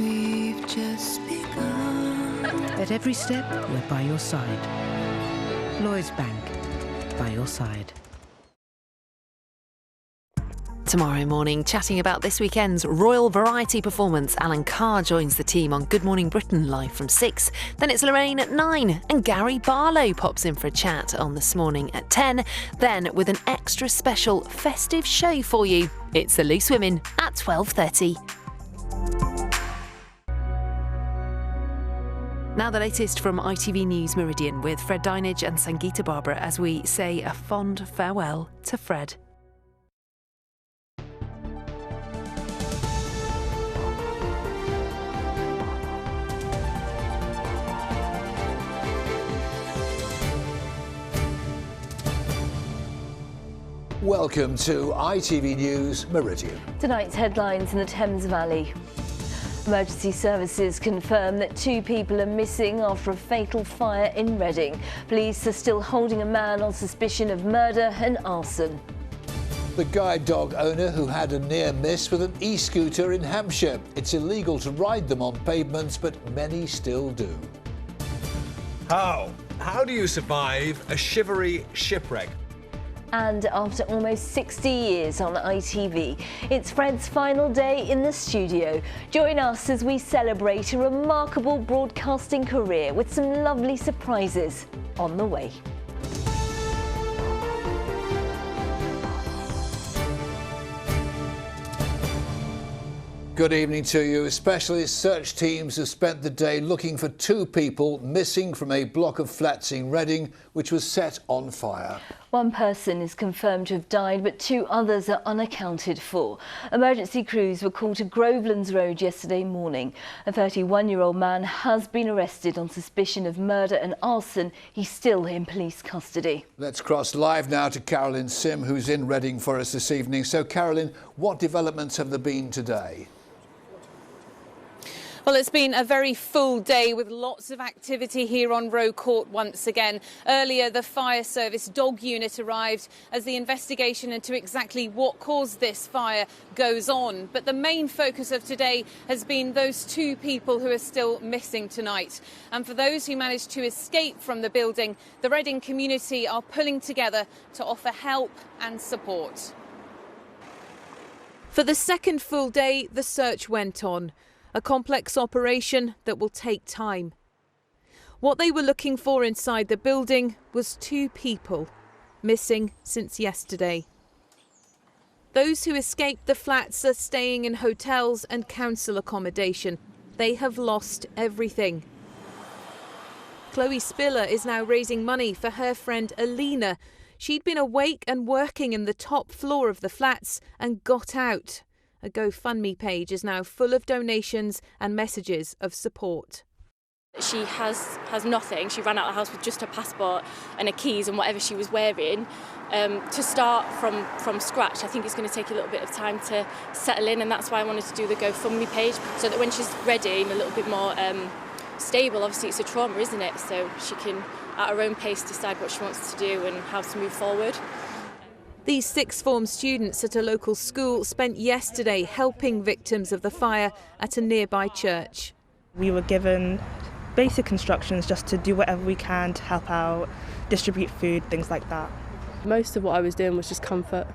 we've just begun. At every step, we're by your side. Lloyds Bank, by your side. Tomorrow morning, chatting about this weekend's Royal Variety performance. Alan Carr joins the team on Good Morning Britain live from 6. Then it's Lorraine at 9. And Gary Barlow pops in for a chat on This Morning at 10. Then, with an extra special festive show for you, it's The Loose Women at 12:30. Now the latest from ITV News Meridian with Fred Dinenage and Sangeeta Barbara as we say a fond farewell to Fred. Welcome to ITV News Meridian. Tonight's headlines in the Thames Valley. Emergency services confirm that 2 people are missing after a fatal fire in Reading. Police are still holding a man on suspicion of murder and arson. The guide dog owner who had a near miss with an e-scooter in Hampshire. It's illegal to ride them on pavements, but many still do. How do you survive a shivery shipwreck? And after almost 60 years on ITV, it's Fred's final day in the studio. Join us as we celebrate a remarkable broadcasting career with some lovely surprises on the way. Good evening to you. Specialist search teams have spent the day looking for 2 people missing from a block of flats in Reading, which was set on fire. 1 person is confirmed to have died, but 2 others are unaccounted for. Emergency crews were called to Grovelands Road yesterday morning. A 31-year-old man has been arrested on suspicion of murder and arson. He's still in police custody. Let's cross live now to Carolyn Sim, who's in Reading for us this evening. So, Carolyn, what developments have there been today? Well, it's been a very full day with lots of activity here on Row Court once again. Earlier, the fire service dog unit arrived as the investigation into exactly what caused this fire goes on. But the main focus of today has been those 2 people who are still missing tonight. And for those who managed to escape from the building, the Reading community are pulling together to offer help and support. For the second full day, the search went on. A complex operation that will take time. What they were looking for inside the building was 2 people, missing since yesterday. Those who escaped the flats are staying in hotels and council accommodation. They have lost everything. Chloe Spiller is now raising money for her friend Alina. She'd been awake and working in the top floor of the flats and got out. A GoFundMe page is now full of donations and messages of support. She has nothing. She ran out of the house with just her passport and her keys and whatever she was wearing. To start from scratch, I think it's going to take a little bit of time to settle in, and that's why I wanted to do the GoFundMe page, so that when she's ready and a little bit more stable, obviously it's a trauma, isn't it? So she can, at her own pace, decide what she wants to do and how to move forward. These sixth form students at a local school spent yesterday helping victims of the fire at a nearby church. We were given basic instructions just to do whatever we can to help out, distribute food, things like that. Most of what I was doing was just comfort,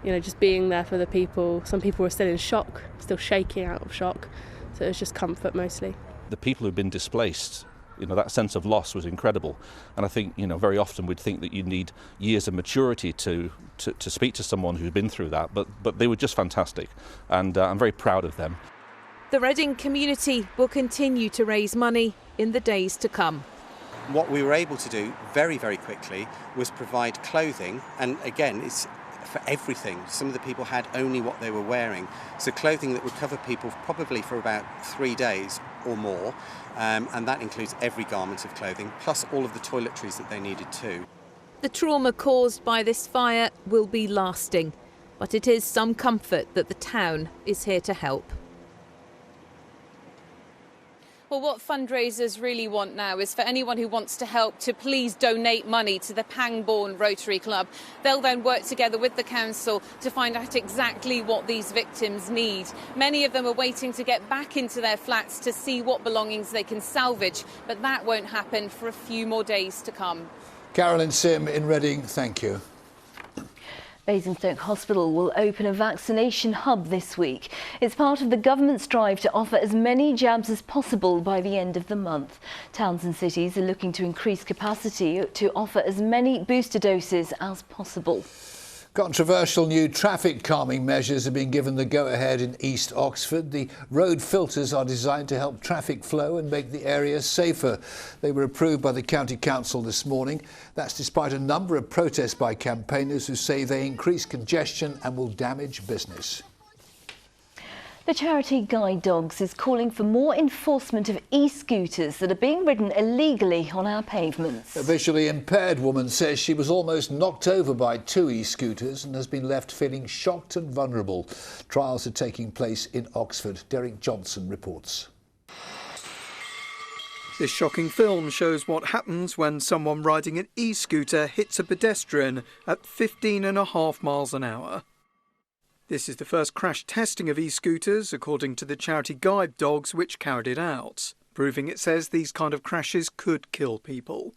just being there for the people. Some people were still in shock, still shaking out of shock, so it was just comfort mostly. The people who've been displaced, that sense of loss was incredible, and I think very often we'd think that you need years of maturity to speak to someone who's been through that, but they were just fantastic, and I'm very proud of them. The Reading community will continue to raise money in the days to come. What we were able to do very, very quickly was provide clothing, and again, it's for everything. Some of the people had only what they were wearing, so clothing that would cover people probably for about 3 days or more, and that includes every garment of clothing, plus all of the toiletries that they needed too. The trauma caused by this fire will be lasting, but it is some comfort that the town is here to help. Well, what fundraisers really want now is for anyone who wants to help to please donate money to the Pangbourne Rotary Club. They'll then work together with the council to find out exactly what these victims need. Many of them are waiting to get back into their flats to see what belongings they can salvage, but that won't happen for a few more days to come. Carolyn Sim in Reading, thank you. Basingstoke Hospital will open a vaccination hub this week. It's part of the government's drive to offer as many jabs as possible by the end of the month. Towns and cities are looking to increase capacity to offer as many booster doses as possible. Controversial new traffic calming measures have been given the go-ahead in East Oxford. The road filters are designed to help traffic flow and make the area safer. They were approved by the County Council this morning. That's despite a number of protests by campaigners who say they increase congestion and will damage business. The charity Guide Dogs is calling for more enforcement of e-scooters that are being ridden illegally on our pavements. A visually impaired woman says she was almost knocked over by 2 e-scooters and has been left feeling shocked and vulnerable. Trials are taking place in Oxford. Derek Johnson reports. This shocking film shows what happens when someone riding an e-scooter hits a pedestrian at 15.5 miles an hour. This is the first crash testing of e-scooters, according to the charity Guide Dogs, which carried it out, proving it says these kind of crashes could kill people.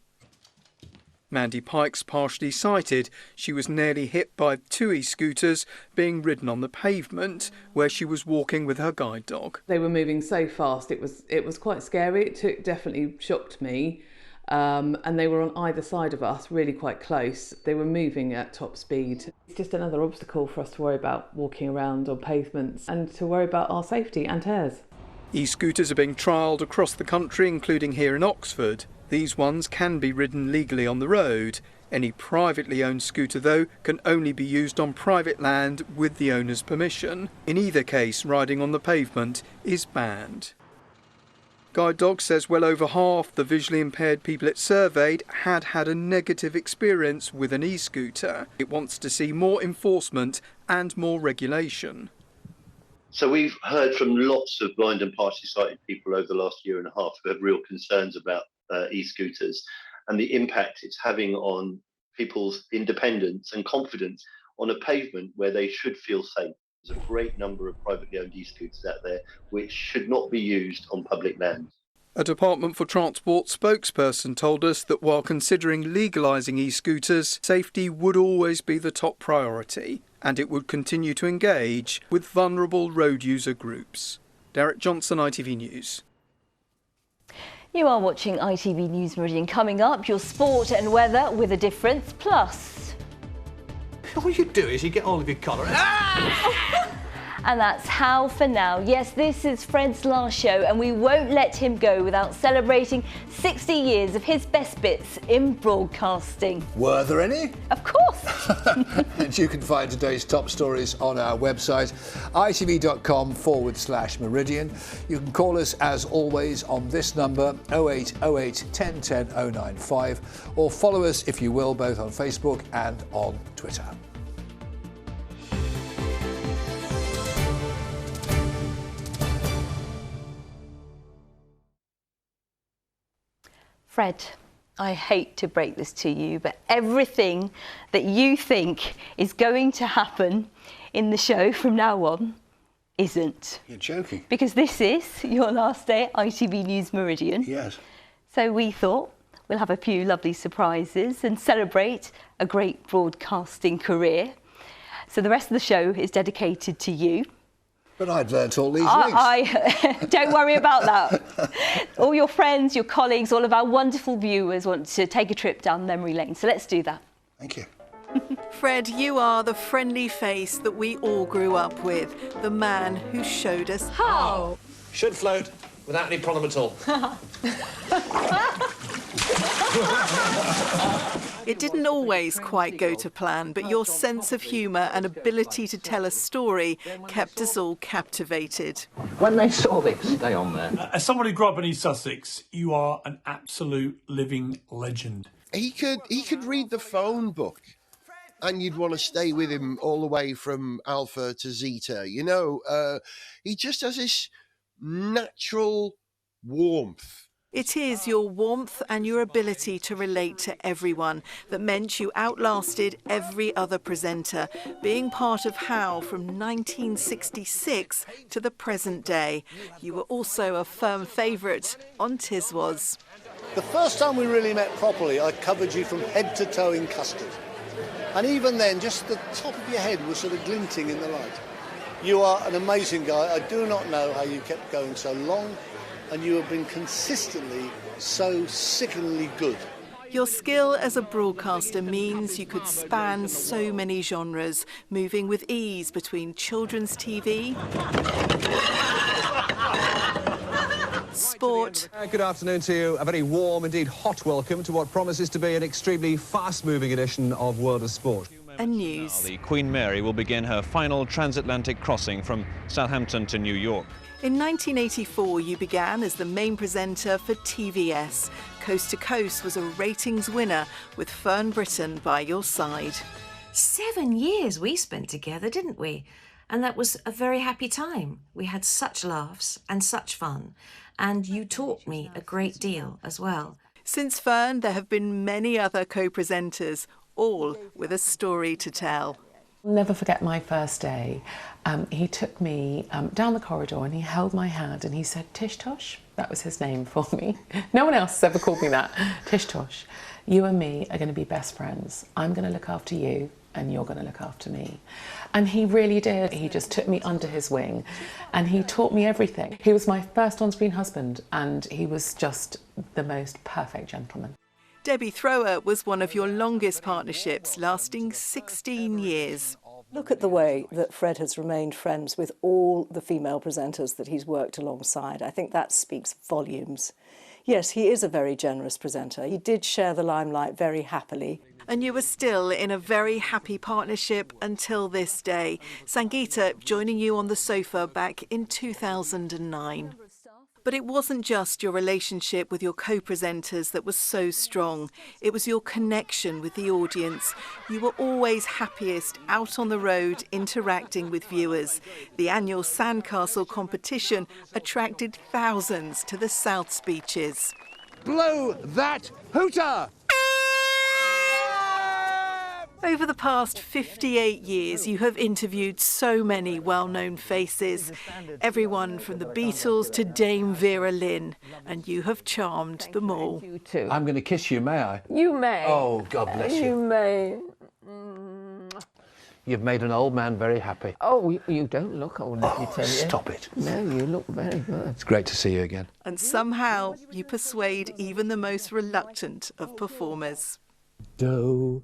Mandy Pike's partially sighted. She was nearly hit by 2 e-scooters being ridden on the pavement where she was walking with her guide dog. They were moving so fast, it was quite scary. It definitely shocked me. And they were on either side of us, really quite close. They were moving at top speed. It's just another obstacle for us to worry about walking around on pavements and to worry about our safety and hers. E-scooters are being trialled across the country, including here in Oxford. These ones can be ridden legally on the road. Any privately owned scooter, though, can only be used on private land with the owner's permission. In either case, riding on the pavement is banned. Guide Dogs says well over half the visually impaired people it surveyed had had a negative experience with an e-scooter. It wants to see more enforcement and more regulation. So we've heard from lots of blind and partially sighted people over the last year and a half who have real concerns about e-scooters and the impact it's having on people's independence and confidence on a pavement where they should feel safe. There's a great number of privately owned e-scooters out there which should not be used on public land. A Department for Transport spokesperson told us that while considering legalising e-scooters, safety would always be the top priority, and it would continue to engage with vulnerable road user groups. Derek Johnson, ITV News. You are watching ITV News Meridian. Coming up, your sport and weather with a difference plus. All you do is you get all of your collar. And that's how for now. Yes, this is Fred's last show and we won't let him go without celebrating 60 years of his best bits in broadcasting. Were there any? Of course. And you can find today's top stories on our website, itv.com/Meridian. You can call us as always on this number, 0808 1010 095, or follow us if you will, both on Facebook and on Twitter. Fred, I hate to break this to you, but everything that you think is going to happen in the show from now on isn't. You're joking. Because this is your last day at ITV News Meridian. Yes. So we thought we'll have a few lovely surprises and celebrate a great broadcasting career. So the rest of the show is dedicated to you. But I'd learnt all these weeks. Don't worry about that. All your friends, your colleagues, all of our wonderful viewers want to take a trip down memory lane. So let's do that. Thank you. Fred, you are the friendly face that we all grew up with. The man who showed us how. Should float without any problem at all. It didn't always quite go to plan, but your sense of humour and ability to tell a story kept us all captivated. When they saw this, stay on there. As someone who grew up in East Sussex, you are an absolute living legend. He could read the phone book, and you'd want to stay with him all the way from Alpha to Zeta. You know, he just has this natural warmth. It is your warmth and your ability to relate to everyone that meant you outlasted every other presenter, being part of How from 1966 to the present day. You were also a firm favourite on Tiswas. The first time we really met properly, I covered you from head to toe in custard. And even then, just the top of your head was sort of glinting in the light. You are an amazing guy. I do not know how you kept going so long, and you have been consistently so sickeningly good. Your skill as a broadcaster means you could span so many genres, moving with ease between children's TV, sport. Good afternoon to you. A very warm, indeed hot welcome to what promises to be an extremely fast-moving edition of World of Sport. And news. The Queen Mary will begin her final transatlantic crossing from Southampton to New York. In 1984, you began as the main presenter for TVS. Coast to Coast was a ratings winner with Fern Britton by your side. 7 years we spent together, didn't we? And that was a very happy time. We had such laughs and such fun. And you taught me a great deal as well. Since Fern, there have been many other co-presenters, all with a story to tell. I'll never forget my first day. He took me down the corridor and he held my hand and he said, Tish Tosh, that was his name for me. No one else has ever called me that. Tish Tosh, you and me are going to be best friends. I'm going to look after you and you're going to look after me. And he really did. He just took me under his wing and he taught me everything. He was my first on-screen husband and he was just the most perfect gentleman. Debbie Thrower was one of your longest partnerships, lasting 16 years. Look at the way that Fred has remained friends with all the female presenters that he's worked alongside. I think that speaks volumes. Yes, he is a very generous presenter. He did share the limelight very happily. And you were still in a very happy partnership until this day. Sangeeta joining you on the sofa back in 2009. But it wasn't just your relationship with your co-presenters that was so strong. It was your connection with the audience. You were always happiest out on the road interacting with viewers. The annual Sandcastle competition attracted thousands to the South Speeches. Blow that hooter! Over the past 58 years, you have interviewed so many well-known faces, everyone from the Beatles to Dame Vera Lynn, and you have charmed them all. I'm going to kiss you, may I? You may. Oh, God bless you. You may. You've made an old man very happy. Oh, you don't look old, let me tell you. Stop it. No, you look very good. It's great to see you again. And somehow you persuade even the most reluctant of performers. Doe.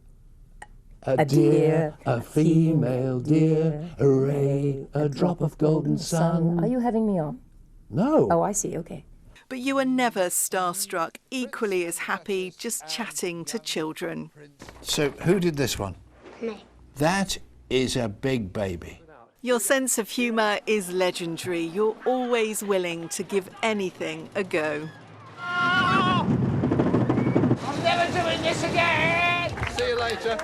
A deer, a female deer, a ray, a drop of golden sun. Are you having me on? No. Oh, I see, okay. But you are never starstruck, equally as happy just chatting to children. So, who did this one? Me. That is a big baby. Your sense of humour is legendary. You're always willing to give anything a go. I'm never doing this again! See you later.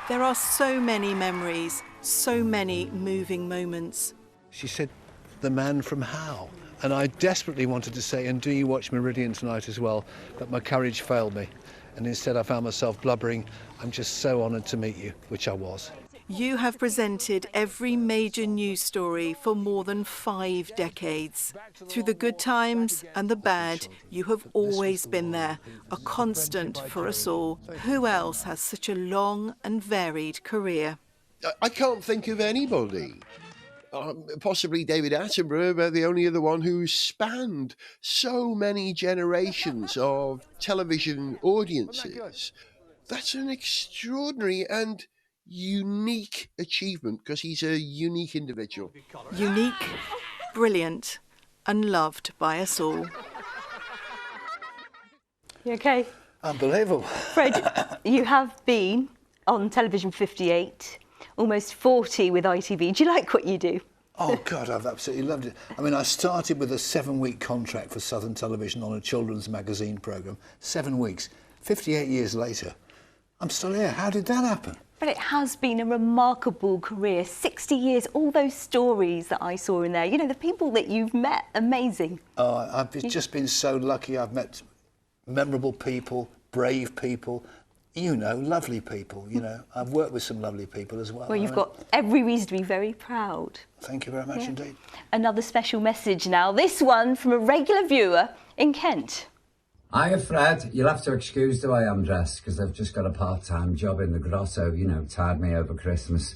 There are so many memories, so many moving moments. She said, the man from How. And I desperately wanted to say, and do you watch Meridian tonight as well? But my courage failed me. And instead I found myself blubbering, I'm just so honoured to meet you, which I was. You have presented every major news story for more than 5 decades. Through the good times and the bad, you have always been there, a constant for us all. Who else has such a long and varied career? I can't think of anybody. Possibly David Attenborough, but the only other one who's spanned so many generations of television audiences. That's an extraordinary and unique achievement because he's a unique individual. Unique, brilliant, and loved by us all. You okay? Unbelievable. Fred, you have been on television 58, almost 40 with ITV. Do you like what you do? Oh, God, I've absolutely loved it. I mean, I started with a 7-week contract for Southern Television on a children's magazine programme. 7 weeks. 58 years later, I'm still here. How did that happen? But it has been a remarkable career, 60 years, all those stories that I saw in there. You know, the people that you've met, amazing. Oh, I've just been so lucky. I've met memorable people, brave people, you know, lovely people, you know. I've worked with some lovely people as well. Well, you've got every reason to be very proud. Thank you very much indeed. Another special message now, this one from a regular viewer in Kent. Hiya, Fred. You'll have to excuse the way I'm dressed because I've just got a part-time job in the grotto, you know, tied me over Christmas.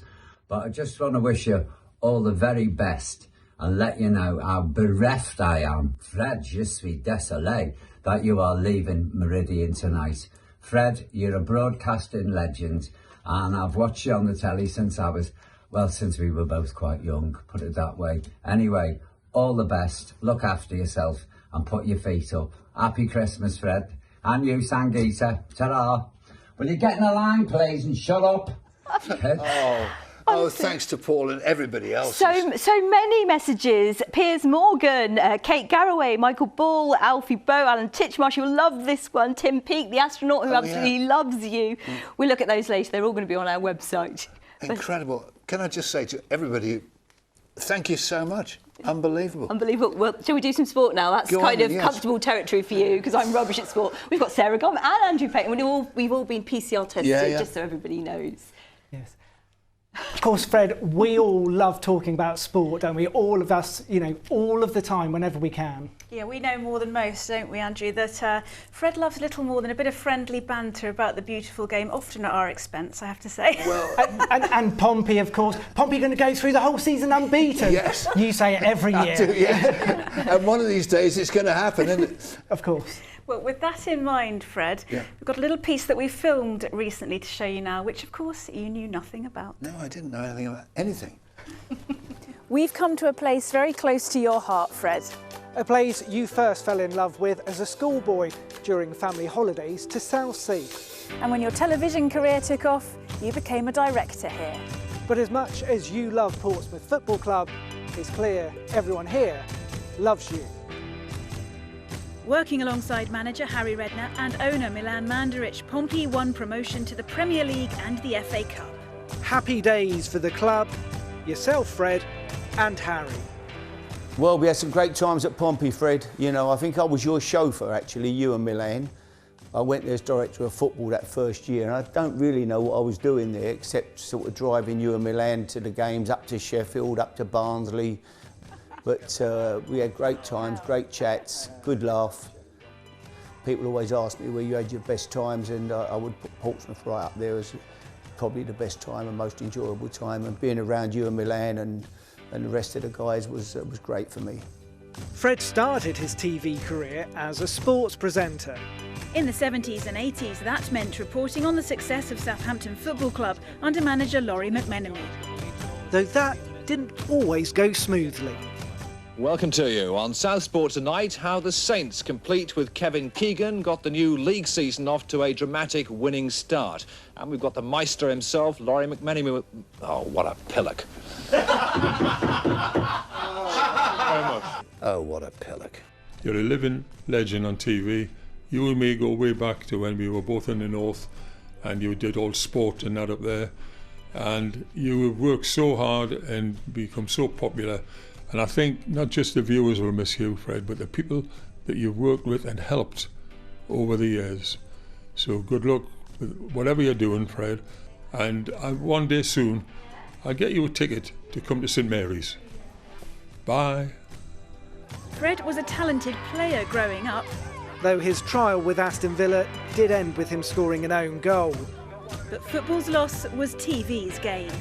But I just want to wish you all the very best and let you know how bereft I am, Fred, je suis désolé, that you are leaving Meridian tonight. Fred, you're a broadcasting legend and I've watched you on the telly since we were both quite young, put it that way. Anyway, all the best, look after yourself and put your feet up. Happy Christmas, Fred. And you, Sangeeta. Ta-ra. Will you get in the line, please, and shut up? Oh, thanks to Paul and everybody else. So many messages. Piers Morgan, Kate Garraway, Michael Ball, Alfie Bow, Alan Titchmarsh. You'll love this one. Tim Peake, the astronaut who absolutely loves you. We'll look at those later. They're all going to be on our website. Incredible. Can I just say to everybody, thank you so much. Unbelievable. Unbelievable. Well, shall we do some sport now? That's comfortable territory for you because I'm rubbish at sport. We've got Sarah Gom and Andrew Payton. We've all been PCR tested, just so everybody knows. Yes. Of course, Fred, we all love talking about sport, don't we? All of us, you know, all of the time, whenever we can. Yeah, we know more than most, don't we, Andrew, that Fred loves little more than a bit of friendly banter about the beautiful game, often at our expense, I have to say. Well, and Pompey, of course. Pompey going to go through the whole season unbeaten. Yes. You say it every year. I do, yes. And one of these days it's going to happen, isn't it? Of course. Well, with that in mind, Fred, we've got a little piece that we filmed recently to show you now, which, of course, you knew nothing about. No, I didn't know anything about anything. We've come to a place very close to your heart, Fred. A place you first fell in love with as a schoolboy during family holidays to Southsea. And when your television career took off, you became a director here. But as much as you love Portsmouth Football Club, it's clear everyone here loves you. Working alongside manager Harry Redknapp and owner Milan Mandaric, Pompey won promotion to the Premier League and the FA Cup. Happy days for the club, yourself, Fred, and Harry. Well, we had some great times at Pompey, Fred. You know, I think I was your chauffeur, actually, you and Milan. I went there as director of football that first year, and I don't really know what I was doing there, except sort of driving you and Milan to the games, up to Sheffield, up to Barnsley. But we had great times, great chats, good laugh. People always ask me where you had your best times, and I would put Portsmouth right up there as probably the best time and most enjoyable time. And being around you and Milan and the rest of the guys was great for me. Fred started his TV career as a sports presenter. In the 70s and 80s, that meant reporting on the success of Southampton Football Club under manager Laurie McMenemy. Though that didn't always go smoothly. Welcome to you. On South Sport tonight, how the Saints, complete with Kevin Keegan, got the new league season off to a dramatic winning start. And we've got the Meister himself, Laurie McMenemy. Oh, what a pillock. Oh, what a pillock. You're a living legend on TV. You and me go way back to when we were both in the north and you did all sport and that up there. And you have worked so hard and become so popular. And I think not just the viewers will miss you, Fred, but the people that you've worked with and helped over the years. So good luck with whatever you're doing, Fred. And one day soon, I'll get you a ticket to come to St Mary's. Bye. Fred was a talented player growing up. Though his trial with Aston Villa did end with him scoring an own goal. But football's loss was TV's gain.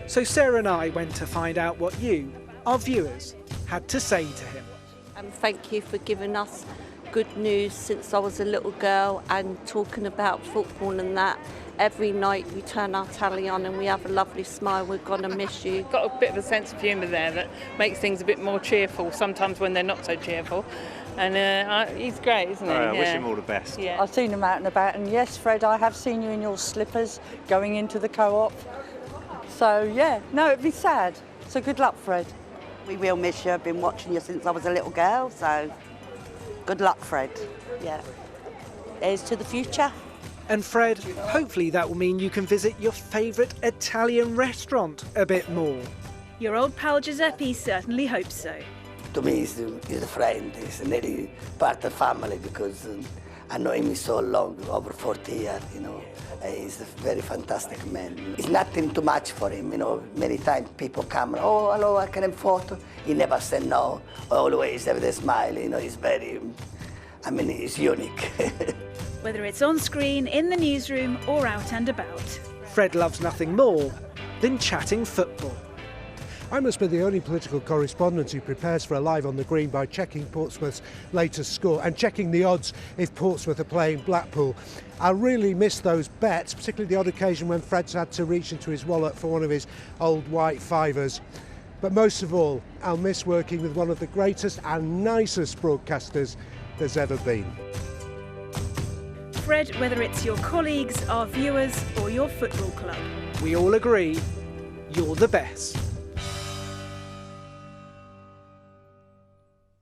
So Sarah and I went to find out what you, our viewers, had to say to him. Thank you for giving us good news since I was a little girl and talking about football and that. Every night we turn our tally on and we have a lovely smile. We're going to miss you. Got a bit of a sense of humour there that makes things a bit more cheerful sometimes when they're not so cheerful. And he's great, isn't he? I wish him all the best. Yeah. I've seen him out and about, and yes, Fred, I have seen you in your slippers going into the co-op. So, yeah, no, it'd be sad. So good luck, Fred. We will miss you. I've been watching you since I was a little girl, so good luck, Fred. Yeah. Here's to the future. And Fred, hopefully that will mean you can visit your favourite Italian restaurant a bit more. Your old pal Giuseppe certainly hopes so. To me, he's a friend. He's nearly part of family because I know him so long, over 40 years, you know. He's a very fantastic man. It's nothing too much for him, you know. Many times people come, oh, hello, I can have photo. He never said no. Always have the smile, you know. He's very, I mean, he's unique. Whether it's on screen, in the newsroom or out and about. Fred loves nothing more than chatting football. I must be the only political correspondent who prepares for a Live on the Green by checking Portsmouth's latest score and checking the odds if Portsmouth are playing Blackpool. I really miss those bets, particularly the odd occasion when Fred's had to reach into his wallet for one of his old white fivers. But most of all, I'll miss working with one of the greatest and nicest broadcasters there's ever been. Fred, whether it's your colleagues, our viewers or your football club. We all agree, you're the best.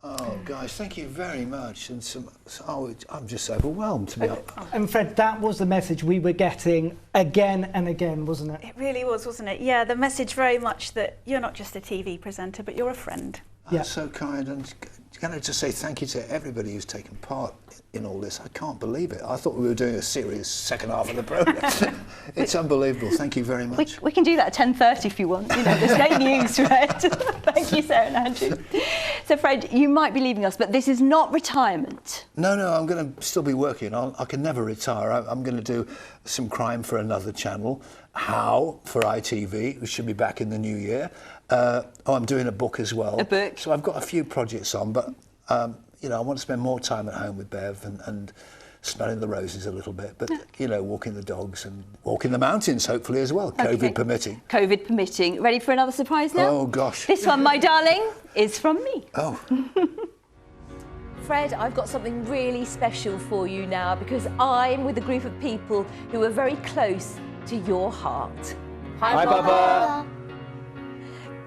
Oh, guys, thank you very much. And I'm just overwhelmed, to be honest. And Fred, that was the message we were getting again and again, wasn't it? It really was, wasn't it? Yeah, the message very much that you're not just a TV presenter, but you're a friend. That's so kind, and can I just say thank you to everybody who's taken part in all this. I can't believe it. I thought we were doing a serious second half of the programme. It's unbelievable. Thank you very much. We can do that at 10:30 if you want. You know, there's no news, Fred. Thank you, Sarah and Andrew. So, Fred, you might be leaving us, but this is not retirement. No, I'm going to still be working. I can never retire. I'm going to do some crime for another channel. How for ITV, which should be back in the new year. I'm doing a book as well. A book. So I've got a few projects on, but you know, I want to spend more time at home with Bev and smelling the roses a little bit, but you know, walking the dogs and walking the mountains, hopefully as well, Okay. COVID permitting. COVID permitting. Ready for another surprise now? Oh gosh. This one, my darling, is from me. Oh. Fred, I've got something really special for you now because I'm with a group of people who are very close to your heart. Hi, Papa.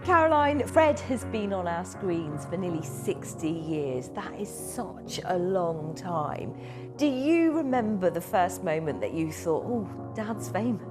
Caroline, Fred has been on our screens for nearly 60 years. That is such a long time. Do you remember the first moment that you thought, oh, Dad's famous?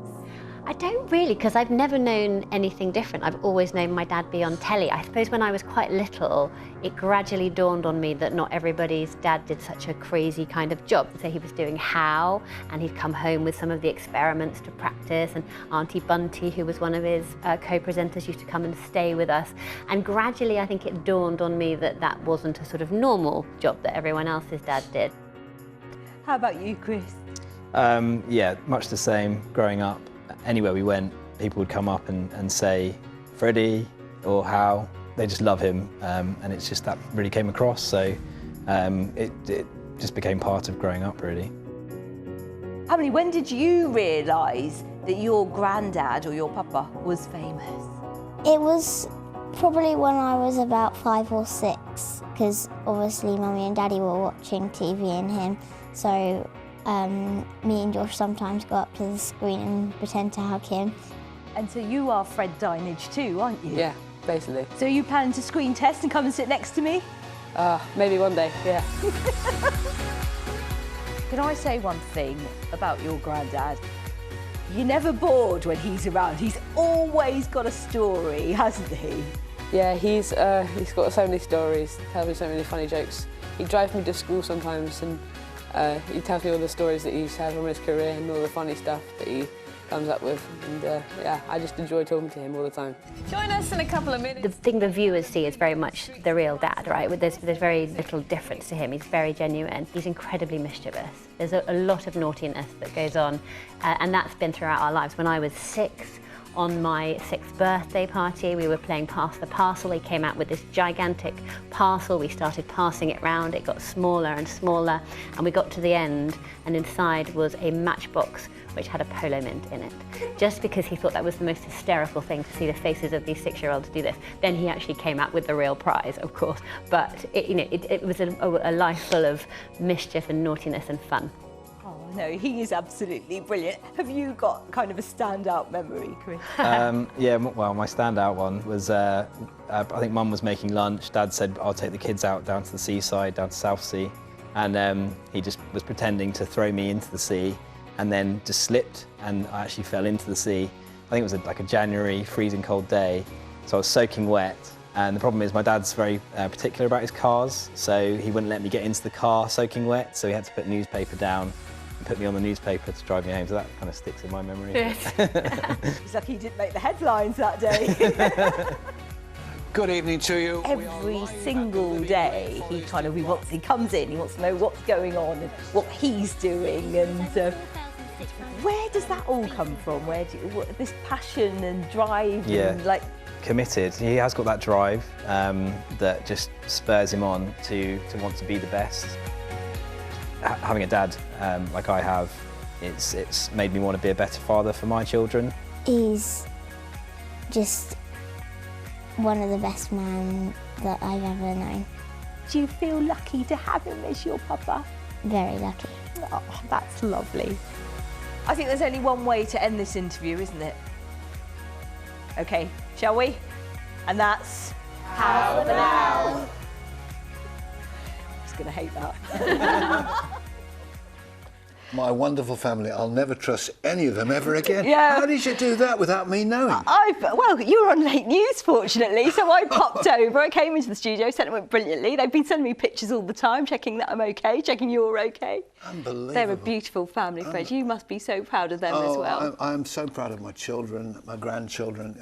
I don't really, because I've never known anything different. I've always known my dad be on telly. I suppose when I was quite little, it gradually dawned on me that not everybody's dad did such a crazy kind of job. So he was doing How, and he'd come home with some of the experiments to practice, and Auntie Bunty, who was one of his co-presenters, used to come and stay with us. And gradually, I think it dawned on me that that wasn't a sort of normal job that everyone else's dad did. How about you, Chris? Yeah, much the same. Growing up, anywhere we went, people would come up and say, Freddie or How. They just love him, and it's just that really came across. So it just became part of growing up, really. Emily, when did you realise that your granddad or your papa was famous? It was probably when I was about 5 or 6, because obviously Mummy and Daddy were watching TV and him, so me and Josh sometimes go up to the screen and pretend to hug him. And so you are Fred Dinenage too, aren't you? Yeah, basically. So are you planning to screen test and come and sit next to me? Maybe one day, yeah. Can I say one thing about your granddad? You're never bored when he's around. He's always got a story, hasn't he? Yeah, he's got so many stories, tells me so many funny jokes. He drives me to school sometimes and he tells me all the stories that he's had from his career and all the funny stuff that he comes up with. And yeah, I just enjoy talking to him all the time. Join us in a couple of minutes. The thing the viewers see is very much the real dad, right? There's very little difference to him. He's very genuine. He's incredibly mischievous. There's a lot of naughtiness that goes on, and that's been throughout our lives. When I was 6, on my 6th birthday party, we were playing Pass the Parcel. He came out with this gigantic parcel. We started passing it round. It got smaller and smaller, and we got to the end, and inside was a matchbox which had a polo mint in it, just because he thought that was the most hysterical thing to see the faces of these 6-year-olds do this. Then he actually came out with the real prize, of course, but it was a life full of mischief and naughtiness and fun. Oh no, he is absolutely brilliant. Have you got kind of a standout memory, Chris? Yeah, well, my standout one was, I think Mum was making lunch. Dad said, I'll take the kids out down to the seaside, down to Southsea. And he just was pretending to throw me into the sea. and then just slipped, and I actually fell into the sea. I think it was like a January freezing cold day, so I was soaking wet. And the problem is my dad's very particular about his cars, so he wouldn't let me get into the car soaking wet, so he had to put newspaper down and put me on the newspaper to drive me home, so that kind of sticks in my memory. He's lucky he didn't make the headlines that day. Good evening to you. Every single day he comes in, he wants to know what's going on and what he's doing, and where does that all come from? This passion and drive and like... Committed. He has got that drive that just spurs him on to want to be the best. Having a dad like I have, it's made me want to be a better father for my children. He's just one of the best men that I've ever known. Do you feel lucky to have him as your papa? Very lucky. Oh, that's lovely. I think there's only one way to end this interview, isn't it? Okay, shall we? And that's... How for now? He's going to hate that. My wonderful family, I'll never trust any of them ever again. Yeah. How did you do that without me knowing? Well, you were on late news, fortunately, so I popped over. I came into the studio, said it went brilliantly. They've been sending me pictures all the time, checking that I'm okay, checking you're okay. Unbelievable. They're a beautiful family, Fred. You must be so proud of them as well. I'm so proud of my children, my grandchildren.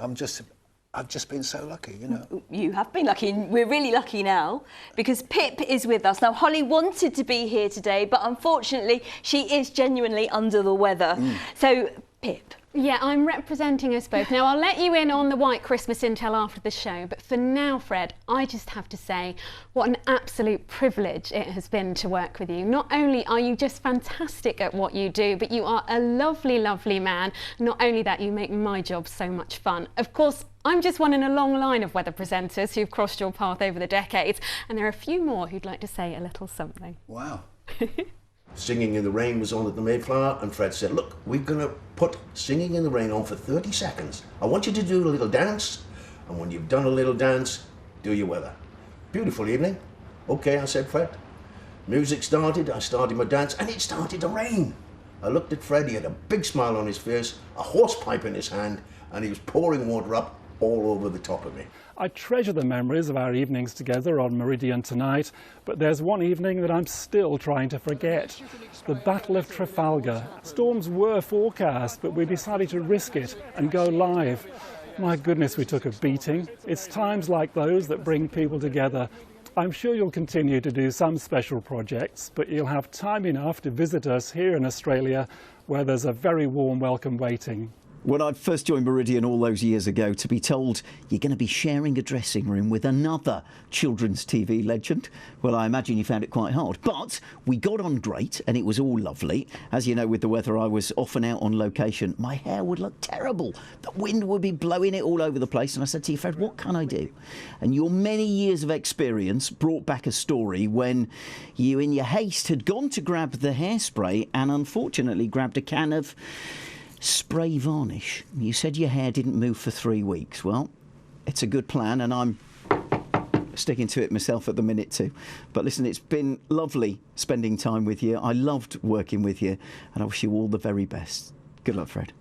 I've just been so lucky, you know. You have been lucky, and we're really lucky now because Pip is with us. Now, Holly wanted to be here today, but unfortunately, she is genuinely under the weather. So, Pip. Yeah, I'm representing us both. Now, I'll let you in on the White Christmas intel after the show, but for now, Fred, I just have to say what an absolute privilege it has been to work with you. Not only are you just fantastic at what you do, but you are a lovely, lovely man. Not only that, you make my job so much fun. Of course, I'm just one in a long line of weather presenters who've crossed your path over the decades, and there are a few more who'd like to say a little something. Wow. Singing in the Rain was on at the Mayflower, and Fred said, look, we're going to put Singing in the Rain on for 30 seconds. I want you to do a little dance, and when you've done a little dance, do your weather. Beautiful evening. Okay, I said, Fred. Music started, I started my dance, and it started to rain. I looked at Fred, he had a big smile on his face, a horse pipe in his hand, and he was pouring water up all over the top of me. I treasure the memories of our evenings together on Meridian tonight, but there's one evening that I'm still trying to forget. The Battle of Trafalgar. Storms were forecast, but we decided to risk it and go live. My goodness, we took a beating. It's times like those that bring people together. I'm sure you'll continue to do some special projects, but you'll have time enough to visit us here in Australia, where there's a very warm welcome waiting. When I first joined Meridian all those years ago, to be told you're going to be sharing a dressing room with another children's TV legend, well, I imagine you found it quite hard. But we got on great and it was all lovely. As you know, with the weather, I was often out on location. My hair would look terrible. The wind would be blowing it all over the place. And I said to you, Fred, what can I do? And your many years of experience brought back a story when you, in your haste, had gone to grab the hairspray and unfortunately grabbed a can of spray varnish. You said your hair didn't move for 3 weeks. Well, it's a good plan and I'm sticking to it myself at the minute too. But listen, it's been lovely spending time with you. I loved working with you and I wish you all the very best. Good luck, Fred.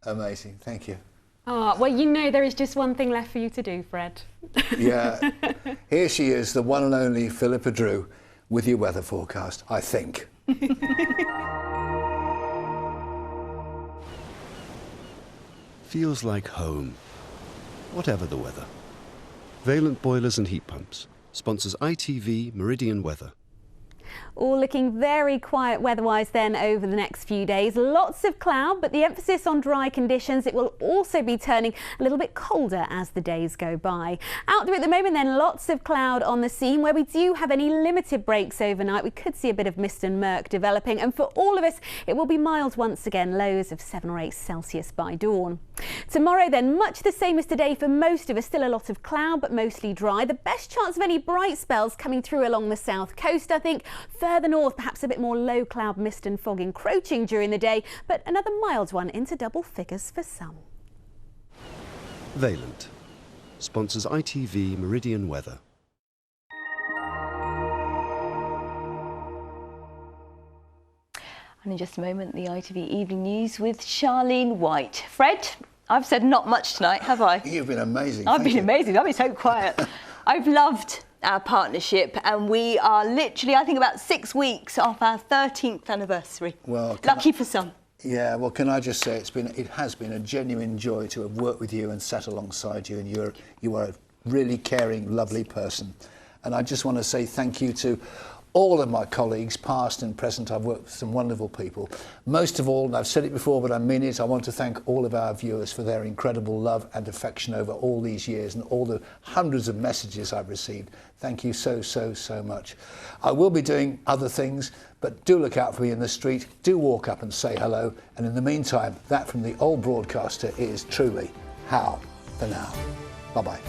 Amazing, thank you. Oh, well, you know there is just one thing left for you to do, Fred. Yeah, here she is, the one and only Philippa Drew with your weather forecast, I think. Feels like home, whatever the weather. Valent Boilers and Heat Pumps sponsors ITV Meridian Weather. All looking very quiet weather-wise then over the next few days. Lots of cloud, but the emphasis on dry conditions. It will also be turning a little bit colder as the days go by. Out there at the moment then, lots of cloud on the scene. Where we do have any limited breaks overnight, we could see a bit of mist and murk developing. And for all of us, it will be mild once again, lows of 7 or 8 Celsius by dawn. Tomorrow then, much the same as today for most of us. Still a lot of cloud, but mostly dry. The best chance of any bright spells coming through along the south coast, I think. Further north, perhaps a bit more low cloud, mist and fog encroaching during the day, but another mild one into double figures for some. Valent sponsors ITV Meridian Weather. And in just a moment, the ITV Evening News with Charlene White. Fred, I've said not much tonight, have I? You've been amazing. I've been amazing. I've been so quiet. I've loved our partnership, and we are literally, I think, about 6 weeks off our 13th anniversary. Well, lucky for some. Yeah, well, can I just say it has been a genuine joy to have worked with you and sat alongside you, and you are a really caring, lovely person. And I just want to say thank you to all of my colleagues, past and present. I've worked with some wonderful people. Most of all, and I've said it before, but I mean it, I want to thank all of our viewers for their incredible love and affection over all these years and all the hundreds of messages I've received. Thank you so, so, so much. I will be doing other things, but do look out for me in the street. Do walk up and say hello. And in the meantime, that from the old broadcaster is truly how for now. Bye-bye.